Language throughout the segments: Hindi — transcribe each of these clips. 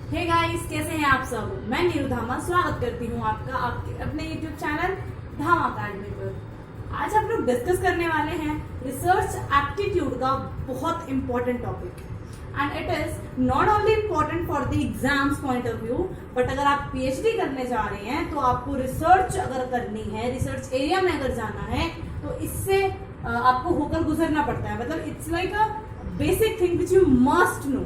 हे गाइस, कैसे हैं आप सब। मैं नीरू धामा स्वागत करती हूँ आपका आपके अपने यूट्यूब चैनल धामा अकेडमी पर। आज हम लोग डिस्कस करने वाले हैं रिसर्च एप्टीट्यूड का बहुत important topic. And it is not only important for the exams point of view, but अगर आप पीएचडी करने जा रहे हैं तो आपको रिसर्च अगर करनी है, रिसर्च एरिया में अगर जाना है तो इससे आपको होकर गुजरना पड़ता है। मतलब it's like a basic thing which you must know,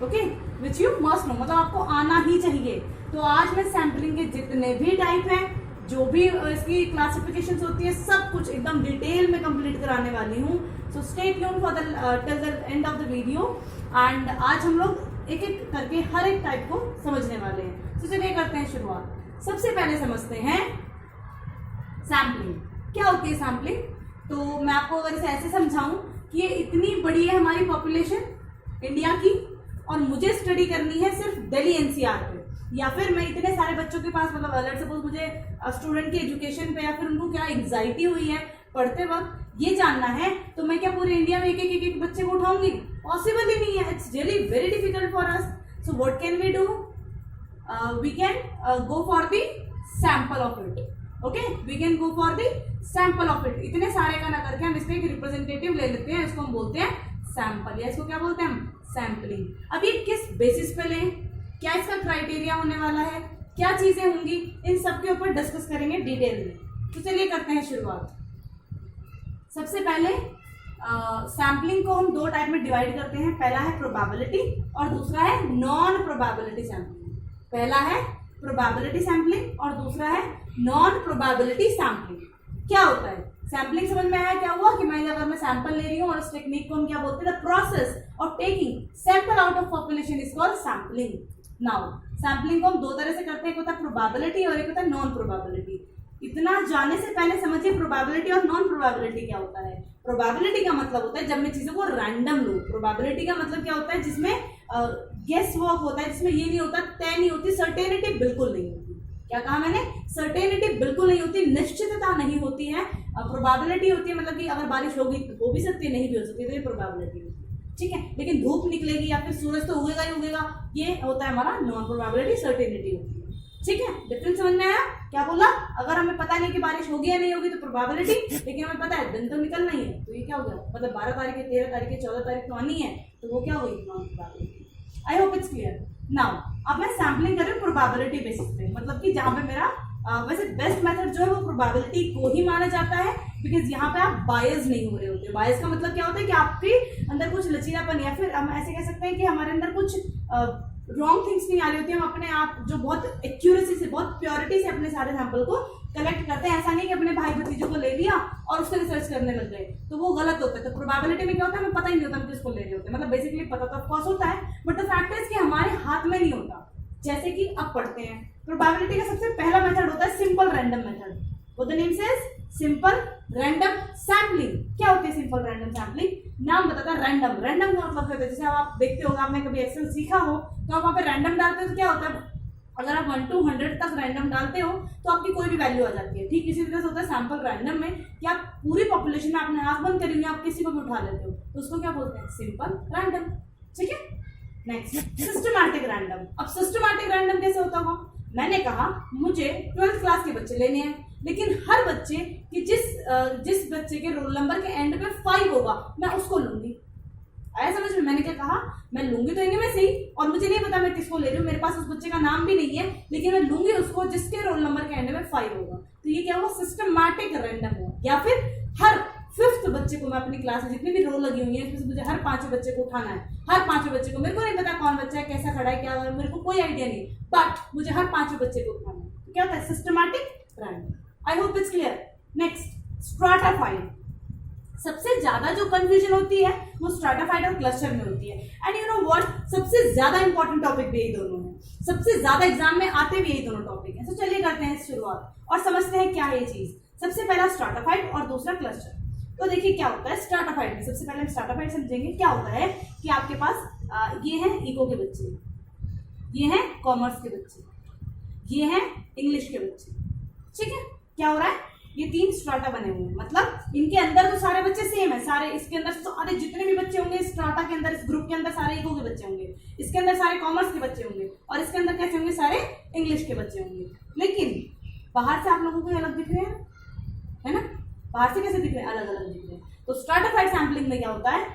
okay, which you must know, मतलब आपको आना ही चाहिए। तो आज मैं सैम्पलिंग के जितने भी टाइप हैं, जो भी इसकी क्लासिफिकेशंस होती है, सब कुछ एकदम डिटेल में कंप्लीट कराने वाली हूँ। So stay tuned for the till the end of the video. And आज हम लोग एक एक करके हर एक टाइप को समझने वाले हैं। तो चलिए करते हैं शुरुआत। सबसे पहले समझते हैं सैम्पलिंग। क्या होती है सैम्पलिंग? तो मैं आपको अगर इसे ऐसे समझाऊं कि ये इतनी बड़ी है हमारी पॉपुलेशन इंडिया की, और मुझे स्टडी करनी है सिर्फ दिल्ली एनसीआर पे, या फिर मैं इतने सारे बच्चों के पास, मतलब लेट्स सपोज मुझे स्टूडेंट के एजुकेशन पे या फिर उनको क्या एंग्जाइटी हुई है पढ़ते वक्त, ये जानना है, तो मैं क्या पूरे इंडिया में एक बच्चे को उठाऊंगी? पॉसिबल ही नहीं है। It's really very difficult for us. So what can we do? We can go for the sample of it. Okay, we can go for the sample of it. इतने सारे का ना करके हम इसका एक रिप्रेजेंटेटिव ले लेते हैं, इसको हम बोलते हैं सैंपल, या इसको क्या बोलते हैं हम? सैम्पलिंग। अब ये किस बेसिस पे लें, क्या इसका क्राइटेरिया होने वाला है, क्या चीजें होंगी, इन सब के ऊपर डिस्कस करेंगे डिटेल में। तो चलिए करते हैं शुरुआत। सबसे पहले सैम्पलिंग को हम दो टाइप में डिवाइड करते हैं। पहला है प्रोबेबिलिटी और दूसरा है नॉन प्रोबेबिलिटी सैम्पलिंग। पहला है प्रोबेबिलिटी सैम्पलिंग और दूसरा है नॉन प्रोबेबिलिटी सैम्पलिंग। क्या होता है सैम्पलिंग? समझ में आया क्या हुआ कि मैं अगर मैं सैंपल ले रही हूँ और इस टेक्निक को हम क्या बोलते हैं? The process of taking sample out of population is called sampling. Now sampling को हम दो तरह से करते हैं, एक होता है प्रोबेबिलिटी और एक होता है नॉन प्रोबेबिलिटी। इतना जाने से पहले समझिए प्रोबेबिलिटी और नॉन प्रोबेबिलिटी क्या होता है। प्रोबेबिलिटी का मतलब होता है जब मैं चीजों को रैंडम लूं। प्रोबेबिलिटी का मतलब क्या होता है? जिसमें गेस वर्क होता है, जिसमें ये नहीं होता, तय नहीं होती, सर्टेनिटी बिल्कुल नहीं होती। क्या कहा मैंने? सर्टेनिटी बिल्कुल नहीं होती, निश्चितता नहीं होती है। प्रोबेबिलिटी होती है मतलब कि अगर बारिश होगी तो हो भी सकती है, नहीं भी हो सकती, तो ये प्रोबेबिलिटी होती है, ठीक है। लेकिन धूप निकलेगी या फिर सूरज तो उगेगा ही उगेगा, ये होता है हमारा नॉन प्रोबेबिलिटी, सर्टेनिटी होती है, ठीक है। डिफरेंस समझ में आया? क्या बोला? अगर हमें पता नहीं कि बारिश होगी या नहीं होगी तो प्रोबेबिलिटी, लेकिन हमें पता है दिन तो निकलना ही है, तो ये क्या हो गया? मतलब 12 तारीख, 13 तारीख, 14 तारीख तो आनी है, तो वो क्या होगी? Non probability. I hope it's clear. Now अब मैं सैम्पलिंग कर रही हूँ प्रोबेबिलिटी बेसिस पे, मतलब कि जहां पे मेरा वैसे बेस्ट मेथड जो है वो प्रोबेबिलिटी को ही माना जाता है, बिकॉज यहाँ पे आप बायस नहीं हो रहे होते। बायस का मतलब क्या होता है कि आपके अंदर कुछ लचीलापन, या फिर हम ऐसे कह सकते हैं कि हमारे अंदर कुछ रॉन्ग थिंग्स नहीं आ रही होती। हम अपने आप जो बहुत एक्यूरेसी से, बहुत प्योरिटी से अपने सारे सैंपल को कलेक्ट करते हैं। ऐसा नहीं कि अपने भाई भतीजों को ले लिया और उससे रिसर्च करने लग गए, तो वो गलत होता है। तो प्रोबेबिलिटी में क्या होता है? हमें पता ही नहीं होता हम किसको ले रहे होते हैं। मतलब बेसिकली पता तो ऑफकोर्स होता है, बट द फैक्ट इज कि हमारे हाथ में नहीं होता। जैसे कि अब पढ़ते हैं, प्रोबेबिलिटी का सबसे पहला मेथड होता है simple random method. What the name says? Simple random sampling. क्या होती है सिंपल रैंडम सैम्पलिंग? नाम बताता है रैंडम। रैंडम का मतलब होता है, जैसे आप देखते हो, आपने कभी एक्सेल सीखा हो तो आप वहां पे रैंडम डालते हो तो क्या होता है? अगर आप 1 to 100 तक रैंडम डालते हो तो आपकी कोई भी वैल्यू आ जाती है। ठीक इसी तरह से होता है सैंपल रैंडम में कि आप पूरी पॉपुलेशन में आपने आंख बंद करी हुई, आप किसी को भी उठा लेते हो, तो उसको क्या बोलते हैं? सिंपल रैंडम, ठीक है। Next systematic random. अब सिस्टमैटिक रैंडम कैसे होता होगा? मैंने कहा मुझे 12th क्लास के बच्चे लेने हैं, लेकिन हर बच्चे की जिस बच्चे के रोल नंबर के एंड पे 5 होगा मैं उसको लूंगी। आया समझ में? मैंने क्या कहा? मैं लूंगी तो इनमें से ही, और मुझे नहीं पता मैं किसको ले रही हूँ, मेरे पास उस बच्चे का नाम भी नहीं है, लेकिन मैं लूंगी उसको जिसके रोल नंबर के एंड में 5 होगा। तो ये क्या हुआ? सिस्टमैटिक रैंडम हुआ। या फिर हर 5th बच्चे को मैं अपनी क्लास में जितनी भी रोल लगी हुई है, इसमें मुझे हर 5वें बच्चे को उठाना है। हर 5वें बच्चे को, मेरे को नहीं पता कौन बच्चा है, कैसा खड़ा है, क्या है, मेरे को कोई आइडिया नहीं, बट मुझे हर 5वें बच्चे को उठाना है। तो क्या होता है? Systematic random. I hope it's clear. Next stratified. सबसे ज्यादा जो कंफ्यूजन होती है वो स्ट्रैटाफाइड और क्लस्टर में होती है। एंड यू नो व्हाट, सबसे ज्यादा इंपॉर्टेंट टॉपिक भी यही दोनों है, सबसे ज्यादा एग्जाम में आते भी यही दोनों टॉपिक है। तो चलिए करते हैं शुरुआत और समझते हैं क्या है ये चीज। सबसे पहला स्ट्रैटाफाइड और दूसरा क्लस्टर। तो देखिए क्या होता है स्ट्रैटाफाइड में। सबसे पहले हम स्ट्रैटाफाइड समझेंगे। क्या होता है कि आपके पास ये हैं इको के बच्चे, ये हैं कॉमर्स के बच्चे, ये हैं इंग्लिश के बच्चे, ठीक है। क्या हो रहा है? ये 3 स्ट्राटा बने हुए हैं, मतलब इनके अंदर तो सारे बच्चे सेम है, सारे इसके अंदर सारे जितने भी बच्चे होंगे स्ट्राटा के अंदर, इस ग्रुप के अंदर सारे इको के बच्चे होंगे, इसके अंदर सारे कॉमर्स के बच्चे होंगे, और इसके अंदर कैसे होंगे, सारे इंग्लिश के बच्चे होंगे। लेकिन बाहर से आप लोगों को अलग दिख रहे हैं, है ना, बाहर से कैसे दिख रहे हैं, अलग अलग दिख रहे हैं। तो स्ट्रैटिफाइड सैंपलिंग में क्या होता है,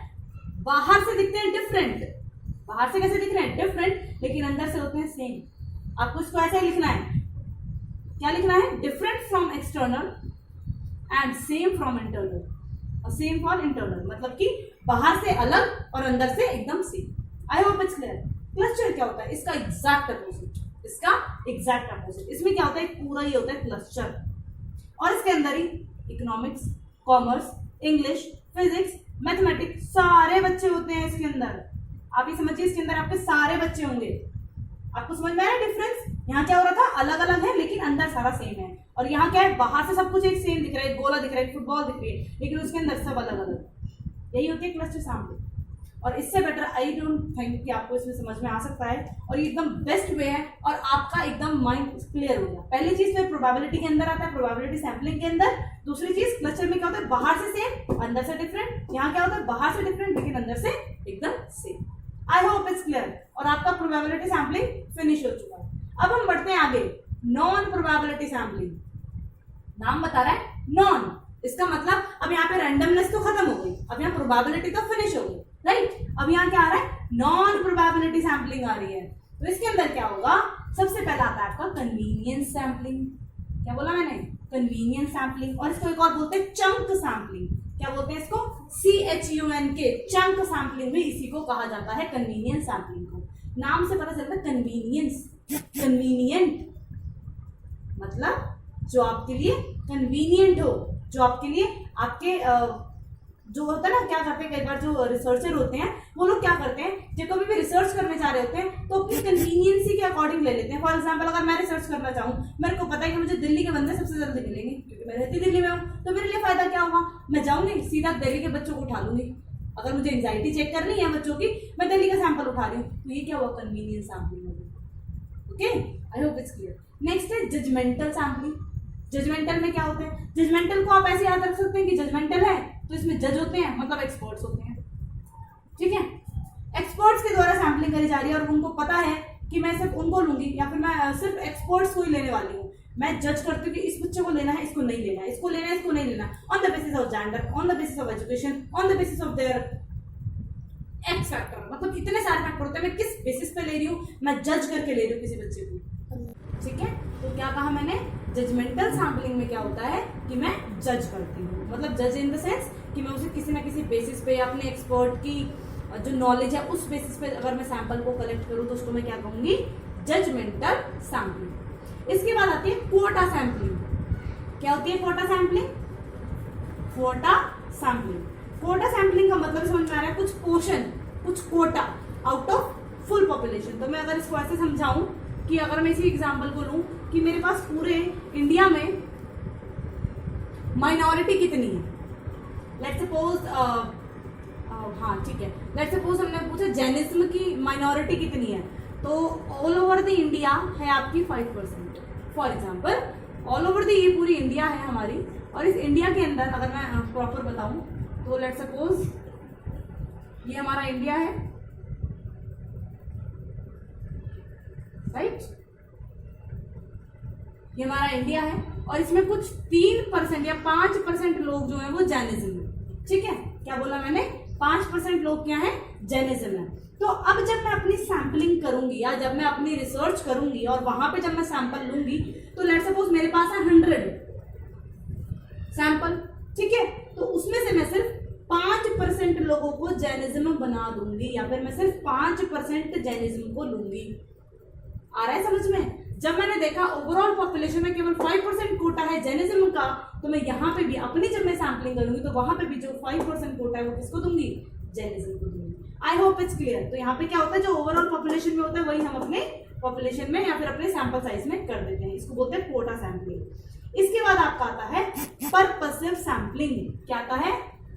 बाहर से दिखते हैं डिफरेंट, बाहर से कैसे दिख रहे हैं, डिफरेंट, लेकिन अंदर से होते हैं सेम। आपको इसको ऐसे ही लिखना है, क्या लिखना है, different from external and same from internal, और सेम फॉर इंटरनल, मतलब कि बाहर से अलग और अंदर से एकदम same. I hope it's clear. Cluster क्या होता है, इसका एग्जैक्ट अपोजिट, इसका एग्जैक्ट अपोजिट। इसमें क्या होता है, पूरा ही होता है क्लस्टर, और इसके अंदर ही economics, commerce, English, physics, mathematics सारे बच्चे होते हैं इसके अंदर। आप ये समझिए इसके अंदर आपके सारे बच्चे होंगे। आपको समझ में आया डिफरेंस, यहाँ क्या हो रहा था, अलग अलग है लेकिन अंदर सारा सेम है, और यहाँ क्या है, बाहर से सब कुछ एक सेम दिख रहा है, एक गोला दिख रहा है, एक फुटबॉल दिख रही है, लेकिन उसके अंदर सब अलग अलग। यही होती है क्लस्टर सैंपलिंग। और इससे बेटर आई डोंट थिंक कि आपको इसमें समझ में आ सकता है, और ये एकदम बेस्ट वे है, और आपका एकदम माइंड क्लियर हो गया। पहली चीज तो प्रोबेबिलिटी के अंदर आता है, प्रोबेबिलिटी सैंपलिंग के अंदर। दूसरी चीज क्लस्टर में क्या होता है, बाहर से सेम अंदर से डिफरेंट। यहाँ क्या होता है, बाहर से डिफरेंट लेकिन अंदर से एकदम same. I hope it's clear, और आपका प्रोबेबिलिटी सैंपलिंग फिनिश हो चुका है। अब हम बढ़ते हैं आगे, नॉन प्रोबेबिलिटी सैंपलिंग। नाम बता रहा है नॉन, इसका मतलब अब यहाँ पे रैंडमनेस तो खत्म हो गई, अब यहाँ प्रोबेबिलिटी तो फिनिश हो गई, राइट। अब यहाँ क्या आ रहा है, नॉन प्रोबेबिलिटी सैंपलिंग आ रही है। तो इसके अंदर क्या होगा, सबसे पहला आता है आपका कन्वीनियंस सैंपलिंग। क्या बोला मैंने, कन्वीनियंस सैंपलिंग। और इसको एक और बोलते हैं चंक सैंपलिंग। क्या बोलते हैं इसको, CHUNK, चंक सैंपलिंग भी इसी को कहा जाता है, कन्वीनियंस सैंपलिंग को। नाम से पता चलता है कन्वीनियंस, कन्वीनियंट मतलब जो आपके लिए कन्वीनियंट हो, जो आपके लिए आपके जो होता है ना, क्या करते हैं कई बार जो रिसर्चर होते हैं वो लोग क्या करते हैं, जब कभी भी रिसर्च करने जा रहे होते हैं तो अपनी कन्वीनियंसी के अकॉर्डिंग ले लेते हैं। फॉर एग्जांपल अगर मैं रिसर्च करना चाहूँ, मेरे को पता है कि मुझे दिल्ली के बंदे सबसे जल्दी मिलेंगे क्योंकि मैं रहती दिल्ली में हूँ, तो मेरे लिए फायदा क्या होगा, मैं जाऊंगी सीधा दिल्ली के बच्चों को उठा लूंगी। अगर मुझे एंजाइटी चेक करनी है बच्चों की, मैं दिल्ली का सैंपल उठा रही हूँ, तो ये क्या हुआ, कन्वीनियंस सैंपलिंग होगी। Okay, I hope it's clear. Next है जजमेंटल सैंपलिंग। जजमेंटल में क्या होता है, जजमेंटल को आप ऐसे याद रख सकते हैं कि जजमेंटल है तो इसमें जज होते हैं, मतलब एक्सपर्ट्स होते हैं, ठीक है। एक्सपर्ट्स के द्वारा सैंपलिंग करी जा रही है और उनको पता है कि मैं सिर्फ उनको लूंगी या फिर मैं सिर्फ एक्सपर्ट्स को ही लेने वाली हूँ। मैं जज करती हूँ कि इस बच्चे को लेना है, इसको नहीं लेना है, इसको लेना है, इसको नहीं लेना, on the basis of gender, on the basis of education, on the basis of their x factor, मतलब इतने सारे फैक्टर होते हैं, मैं किस बेसिस पे ले रही हूँ, मैं जज करके ले रही हूँ किसी बच्चे को, ठीक है। तो क्या कहा मैंने, जजमेंटल सैंपलिंग में क्या होता है कि मैं जज करती हूँ, मतलब जज इन द सेंस कि मैं उसे किसी ना किसी बेसिस पे या अपने एक्सपर्ट की जो नॉलेज है उस बेसिस पे अगर मैं सैंपल को कलेक्ट करूँ तो उसको मैं क्या कहूंगी, जजमेंटल सैंपलिंग। इसके बाद आती है क्वोटा सैंपलिंग। क्या होती है क्वोटा सैंपलिंग, क्वोटा सैंपलिंग। क्वोटा सैंपलिंग का मतलब समझ में आ रहा है, कुछ पोर्शन, कुछ क्वोटा आउट ऑफ फुल पॉपुलेशन। तो मैं अगर इसको ऐसे समझाऊं कि अगर मैं इसी एग्जांपल को लूं कि मेरे पास पूरे इंडिया में माइनॉरिटी कितनी है, लेट्स सपोज हाँ ठीक है, लेट्स सपोज हमने पूछा जैनिज्म की माइनॉरिटी कितनी है, तो ऑल ओवर द इंडिया है आपकी 5%। For example all over the ये पूरी इंडिया है हमारी, और इस इंडिया के अंदर अगर मैं प्रॉपर बताऊं तो लेट्स सपोज ये हमारा इंडिया है, राइट, ये हमारा इंडिया है, और इसमें कुछ 3% या 5% लोग जो है वो जैनिज्म है, ठीक है। क्या बोला मैंने, 5% लोग क्या है, जैनिज्म है। तो अब जब मैं अपनी सैंपलिंग करूंगी या जब मैं अपनी रिसर्च करूंगी और वहां पे जब मैं सैंपल लूंगी, तो लेट्स सपोज मेरे पास है 100 सैंपल, ठीक है। तो उसमें से मैं सिर्फ 5% लोगों को जैनिज्म बना दूंगी, या फिर मैं सिर्फ 5% जैनिज्म को लूंगी। आ रहा है समझ में। जब मैंने देखा ओवरऑल पॉपुलेशन में केवल 5% कोटा है जैनिज्म का, तो मैं यहाँ पे भी अपनी जब मैं सैंपलिंग करूंगी तो वहां पे भी जो 5% कोटा है वो किसको दूंगी, जैनिज्म को दूंगी। आई होप इट्स क्लियर। तो यहाँ पे क्या होता है, जो ओवरऑल पॉपुलेशन में होता है वही हम अपने पॉपुलेशन में या फिर अपने सैंपल साइज में कर देते हैं, इसको बोलते हैं कोटा सैंपलिंग। इसके बाद आपका आता है पर्पसिव सैंपलिंग। क्या आता है,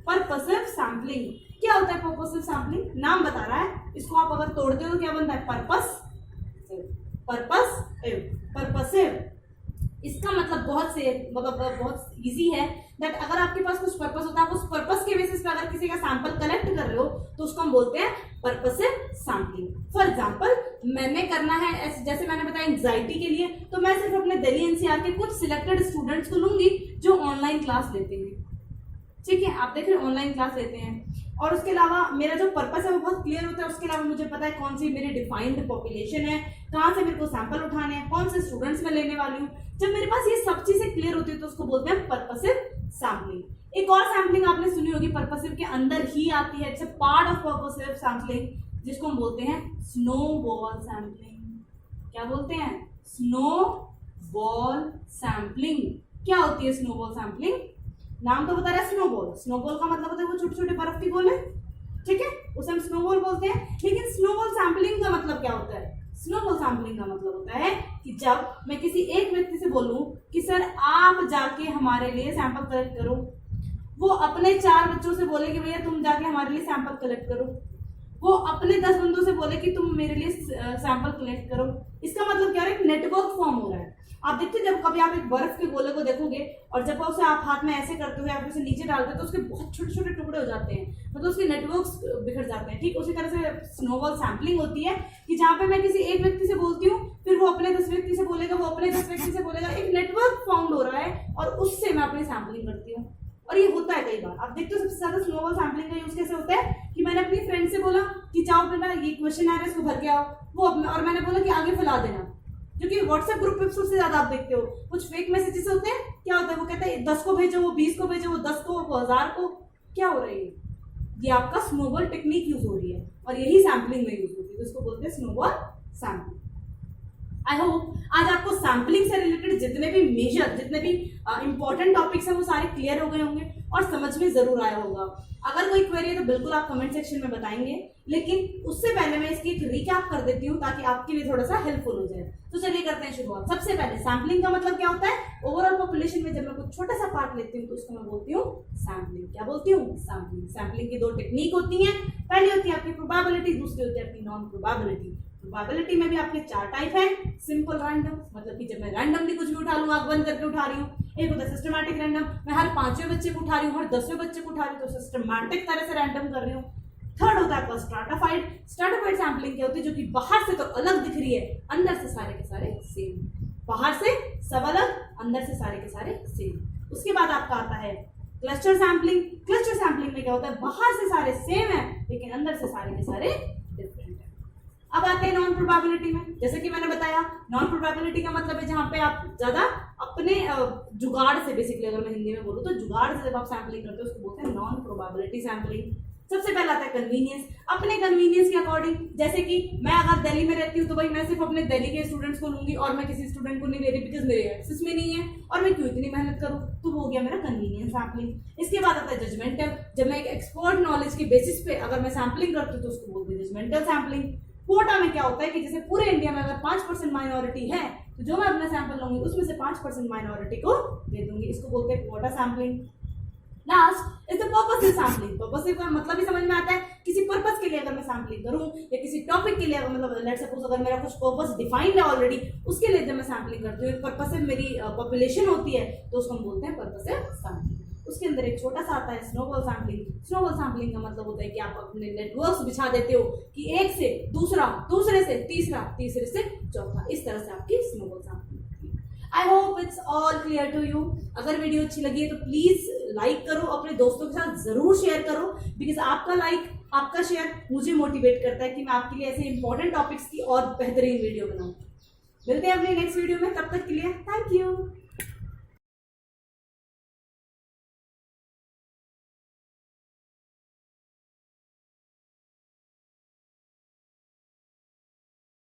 पर्पसिव सैंपलिंग। क्या होता है पर्पसिव सैंपलिंग, नाम बता रहा है, इसको आप अगर तोड़ते हो तो क्या बनता है, पर्पस, पर्पसिव। इसका मतलब बहुत से मतलब बहुत इजी है दैट अगर आपके पास कुछ पर्पस होता है, आप उस पर्पस के बेसिस पे अगर किसी का सैंपल कलेक्ट कर रहे हो तो उसको हम बोलते हैं पर्पसिव सैम्पलिंग। फॉर एग्जांपल मैंने करना है जैसे मैंने बताया एंजाइटी के लिए, तो मैं सिर्फ अपने दिल्ली एनसीआर के कुछ सिलेक्टेड स्टूडेंट्स को लूंगी जो ऑनलाइन क्लास लेते हैं। ठीक है, आप देख रहे हैं ऑनलाइन क्लास लेते हैं, और उसके अलावा मेरा जो पर्पस है वो बहुत क्लियर होता है। उसके अलावा मुझे पता है कौन सी मेरी डिफाइंड पॉपुलेशन है, कहाँ से मेरे को सैंपल उठाने हैं, कौन से स्टूडेंट्स मैं लेने वाली हूँ। जब मेरे पास ये सब चीजें क्लियर होती है तो उसको बोलते हैं पर्पसिव सैम्पलिंग। एक और सैम्पलिंग आपने सुनी होगी, पर्पसिव के अंदर ही आती है, it's a part of purposive sampling, जिसको हम बोलते हैं स्नोबॉल सैम्पलिंग। क्या बोलते हैं? Snowball sampling. क्या होती है स्नोबॉल सैम्पलिंग? नाम तो बता रहा है स्नोबॉल। स्नोबॉल का मतलब होता है वो छोटे छोटे बर्फ की गोले, ठीक है, उसे हम स्नोबॉल बोलते हैं। लेकिन स्नोबॉल सैम्पलिंग का मतलब क्या होता है? स्नोबॉल सैम्पलिंग का मतलब होता है कि जब मैं किसी एक व्यक्ति से बोलूं कि सर आप जाके हमारे लिए सैंपल कलेक्ट करो, वो अपने 4 बच्चों से बोले कि भैया तुम जाके हमारे लिए सैंपल कलेक्ट करो, वो अपने 10 बंदों से बोले कि तुम मेरे लिए सैंपल कलेक्ट करो। इसका मतलब क्या है? एक नेटवर्क फॉर्म हो रहा है। आप देखते हैं जब कभी आप एक बर्फ के गोले को देखोगे और जब उसे आप हाथ में ऐसे करते हो या फिर उसे नीचे डालते हो तो उसके बहुत छोटे छोटे टुकड़े हो जाते हैं, मतलब उसके नेटवर्क्स बिखर जाते हैं। ठीक उसी तरह से स्नोबॉल सैम्पलिंग होती है कि जहाँ पे मैं किसी एक व्यक्ति से बोलती हूँ, फिर वो अपने 10 व्यक्ति से बोलेगा, वो अपने 10 व्यक्ति से बोलेगा, एक नेटवर्क फाउंड हो रहा है और उससे मैं अपनी सैम्पलिंग करती हूँ। और ये होता है कई बार। आप देखते हो सबसे ज्यादा स्नोबॉल सैम्पलिंग का यूज कैसे होता है कि मैंने अपनी फ्रेंड से बोला कि जाओ बेटा ये क्वेश्चन है इसको भर के आओ, वो और मैंने बोला कि आगे फैला देना, क्योंकि व्हाट्सएप ग्रुप पे सबसे ज्यादा आप देखते हो कुछ फेक मैसेजेस होते हैं। क्या होता है? वो कहते हैं 10 को भेजो, वो 20 को भेजो, वो 10 को, वो 1000 को। क्या हो रहा है? ये आपका स्नोबॉल टेक्निक यूज हो रही है और यही सैम्पलिंग में यूज होती है, इसको बोलते हैं स्नोबॉल सैम्पलिंग। आई होप आज आपको सैम्पलिंग से रिलेटेड जितने भी मेजर, जितने भी इंपॉर्टेंट टॉपिक्स हैं वो सारे क्लियर हो गए होंगे और समझ में जरूर आया होगा। अगर कोई क्वेरी है तो बिल्कुल आप कमेंट सेक्शन में बताएंगे, लेकिन उससे पहले मैं इसकी एक रिकैप कर देती हूँ ताकि आपके लिए थोड़ा सा हेल्पफुल हो जाए। तो चलिए करते हैं शुरुआत। सबसे पहले सैम्पलिंग का मतलब क्या होता है? ओवरऑल पॉपुलेशन में जब मैं कुछ छोटा सा पार्ट लेती हूँ तो उसको मैं बोलती हूँ सैम्पलिंग। क्या बोलती हूँ? सैम्पलिंग। सैम्पलिंग की 2 टेक्निक होती है, पहली होती है आपकी प्रोबेबिलिटी, दूसरी होती है आपकी नॉन प्रोबेबिलिटी। प्रोबेबिलिटी में भी आपके 4 टाइप है। सिंपल रैंडम, मतलब कि जब मैं रैंडमली कुछ भी उठा लूँ, आंख बंद करके उठा रही हूँ। एक होता है सिस्टमैटिक रैंडम, मैं हर 5वें बच्चे को उठा रही हूँ, हर 10वें बच्चे को उठा रही हूँ, तो सिस्टमैटिक तरह से रैंडम कर रही हूँ। थर्ड होता है आपका स्ट्रैटिफाइड। स्ट्रैटिफाइड सैम्पलिंग क्या होती है? जो कि बाहर से तो अलग दिख रही है, अंदर से सारे के सारे सेम। बाहर से सब अलग, अंदर से सारे के सारे सेम। उसके बाद आपका आता है क्लस्टर सैम्पलिंग। क्लस्टर सैम्पलिंग में क्या होता है? बाहर से सारे सेम है लेकिन अंदर से सारे के सारे डिफरेंट है। अब आते हैं नॉन प्रोबेबिलिटी में। जैसे कि मैंने बताया, नॉन प्रोबेबिलिटी का मतलब है जहां पे आप ज्यादा अपने जुगाड़ से, बेसिकली अगर मैं हिंदी में बोलूं तो जुगाड़ से जब आप सैम्पलिंग करते हो उसको बोलते हैं नॉन प्रोबेबिलिटी सैम्पलिंग। सबसे पहला आता है कन्वीनियंस। अपने कन्वीनियंस के अकॉर्डिंग, जैसे कि मैं अगर दिल्ली में रहती हूँ तो भाई मैं सिर्फ अपने दिल्ली के स्टूडेंट्स को लूंगी और मैं किसी स्टूडेंट को नहीं ले रही बिकॉज मेरे एक्सेस में नहीं है और मैं क्यों इतनी मेहनत करूँ, तो वो हो गया मेरा कन्वीनियंस सैम्पलिंग। इसके बाद आता है जजमेंटल। जब मैं एक एक्सपर्ट नॉलेज के बेसिस पे अगर मैं सैम्पलिंग करती हूँ तो उसको बोलते हैं जजमेंटल सैम्पलिंग। क्वोटा में क्या होता है कि जैसे पूरे इंडिया में अगर 5% माइनॉरिटी है तो जो मैं अपना सैंपल लूंगी उसमें से 5% माइनॉरिटी को दे दूंगी, इसको बोलते हैं quota sampling. Last is the purposive sampling. Purposive का मतलब ही समझ में आता है, किसी पर्पस के लिए अगर मैं सैम्पलिंग करूं या किसी टॉपिक के लिए अगर मतलब लेट्स सपोज अगर मेरा कुछ पर्पस डिफाइंड है ऑलरेडी, उसके लिए जब मैं सैम्पलिंग करती हूँ, पर्पसिव मेरी पॉपुलेशन होती है तो उसको हम बोलते हैं पर्पसिव सैम्पलिंग। उसके अंदर एक छोटा सा आता है स्नोबॉल सैम्पलिंग। स्नोबॉल सैम्पलिंग का मतलब होता है कि आप अपने नेटवर्क्स बिछा देते हो कि एक से दूसरा, दूसरे से तीसरा, तीसरे से चौथा, इस तरह से आपकी snowball sampling. I hope it's all clear to you. अगर वीडियो अच्छी लगी है तो प्लीज लाइक करो, अपने दोस्तों के साथ जरूर शेयर करो, बिकॉज आपका लाइक, आपका शेयर मुझे मोटिवेट करता है कि मैं आपके लिए ऐसे इंपॉर्टेंट टॉपिक्स की और बेहतरीन वीडियो बनाऊं। मिलते हैं अपने नेक्स्ट वीडियो में, तब तक के लिए थैंक यू।